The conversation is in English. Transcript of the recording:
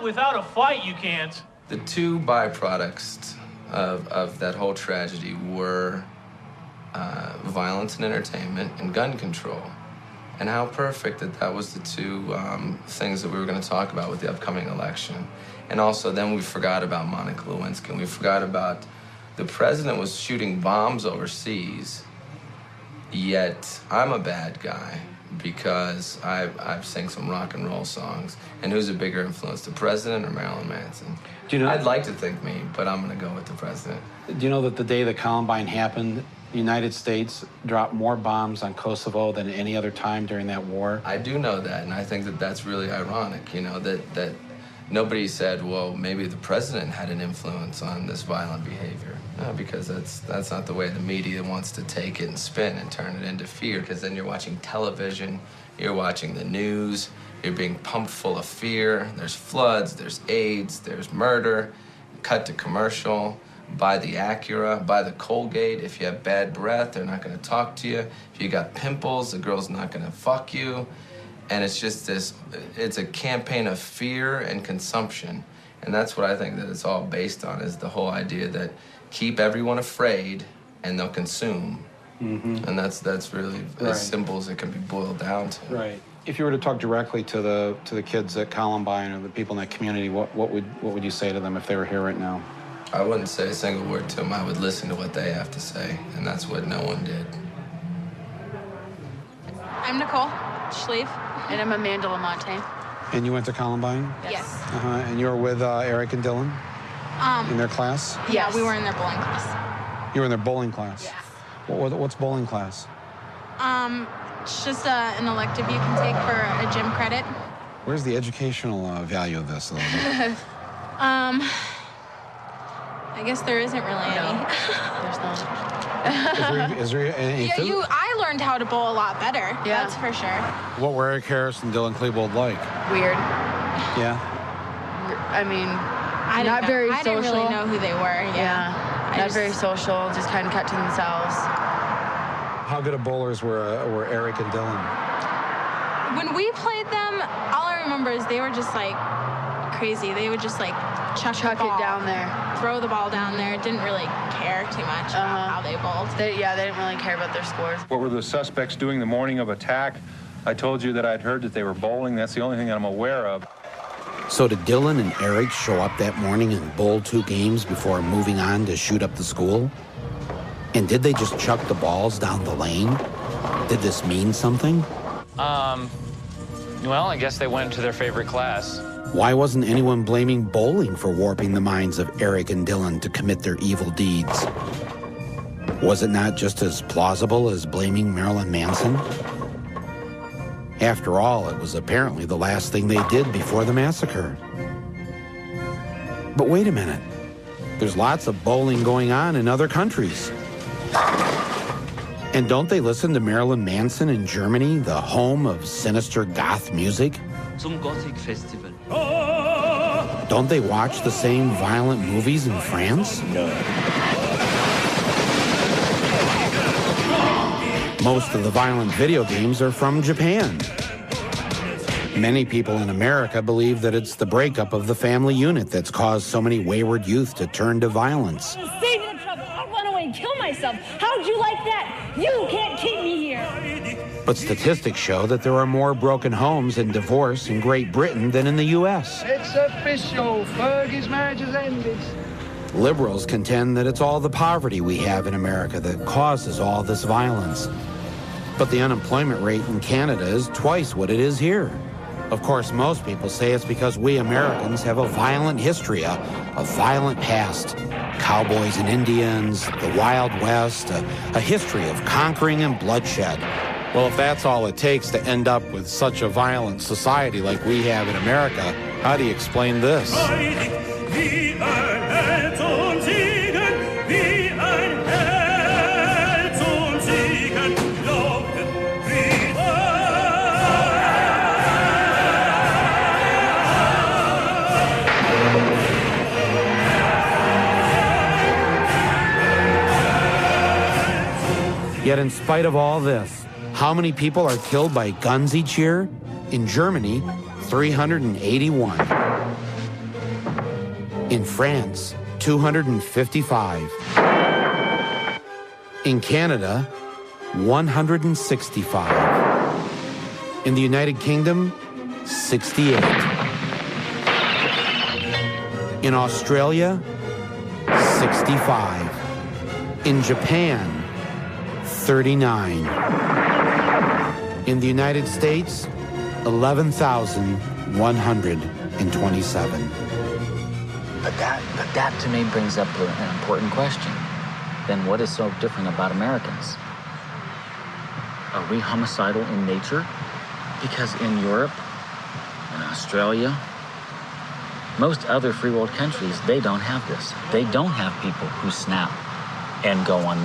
without a fight, you can't. The two byproducts of that whole tragedy were violence and entertainment and gun control. And how perfect that was the two things that we were going to talk about with the upcoming election. And also then we forgot about Monica Lewinsky, and we forgot about the president was shooting bombs overseas, yet I'm a bad guy because I've sang some rock and roll songs. And who's a bigger influence, the president or Marilyn Manson? Do you know, I'd like to think me, but I'm going to go with the president. Do you know that the day that Columbine happened, the United States dropped more bombs on Kosovo than any other time during that war? I do know that, and I think that that's really ironic, you know, that nobody said, well, maybe the president had an influence on this violent behavior. No, because that's not the way the media wants to take it and spin and turn it into fear, because then you're watching television, you're watching the news, you're being pumped full of fear. There's floods, there's AIDS, there's murder, cut to commercial. Buy the Acura, buy the Colgate. If you have bad breath, they're not going to talk to you. If you got pimples, the girl's not going to fuck you. And it's just it's a campaign of fear and consumption. And that's what I think that it's all based on, is the whole idea that keep everyone afraid and they'll consume. Mm-hmm. And that's really as simple as it can be boiled down to. Right. If you were to talk directly to the kids at Columbine or the people in that community, what would you say to them if they were here right now? I wouldn't say a single word to them. I would listen to what they have to say, and that's what no one did. I'm Nicole Schlief. And I'm Amanda Lamontagne. And you went to Columbine? Yes. And you were with Eric and Dylan? In their class? Yeah, we were in their bowling class. You were in their bowling class? Yeah. What's bowling class? It's just an elective you can take for a gym credit. Where's the educational value of this a little bit? I guess there isn't really any. There's not. Is there any? Yeah, I learned how to bowl a lot better. Yeah. That's for sure. What were Eric Harris and Dylan Klebold like? Weird. Yeah. I mean, I not very social. I didn't really know who they were. Yeah. Not very social. Just kind of kept to themselves. How good of bowlers were Eric and Dylan? When we played them, all I remember is they were just like crazy. They would just like chuck it down there. Throw the ball down there. Didn't really care too much about how they bowled. They didn't really care about their scores. What were the suspects doing the morning of attack? I told you that I'd heard that they were bowling. That's the only thing that I'm aware of. So did Dylan and Eric show up that morning and bowl 2 games before moving on to shoot up the school? And did they just chuck the balls down the lane? Did this mean something? Well, I guess they went to their favorite class. Why wasn't anyone blaming bowling for warping the minds of Eric and Dylan to commit their evil deeds? Was it not just as plausible as blaming Marilyn Manson? After all, it was apparently the last thing they did before the massacre. But wait a minute. There's lots of bowling going on in other countries. And don't they listen to Marilyn Manson in Germany, the home of sinister goth music? Zum Gothic Festival. Don't they watch the same violent movies in France? No. Most of the violent video games are from Japan. Many people in America believe that it's the breakup of the family unit that's caused so many wayward youth to turn to violence. Save me the trouble. I'll run away and kill myself. How'd you like that? You can't keep me here. But statistics show that there are more broken homes and divorce in Great Britain than in the U.S. It's official. Fergie's marriage has ended. Liberals contend that it's all the poverty we have in America that causes all this violence. But the unemployment rate in Canada is twice what it is here. Of course, most people say it's because we Americans have a violent history, a violent past. Cowboys and Indians, the Wild West, a history of conquering and bloodshed. Well, if that's all it takes to end up with such a violent society like we have in America, how do you explain this? Yet in spite of all this, how many people are killed by guns each year? In Germany, 381. In France, 255. In Canada, 165. In the United Kingdom, 68. In Australia, 65. In Japan, 39. In the United States, 11,127. But that to me brings up an important question. Then what is so different about Americans? Are we homicidal in nature? Because in Europe, in Australia, most other free world countries, they don't have this. They don't have people who snap and go on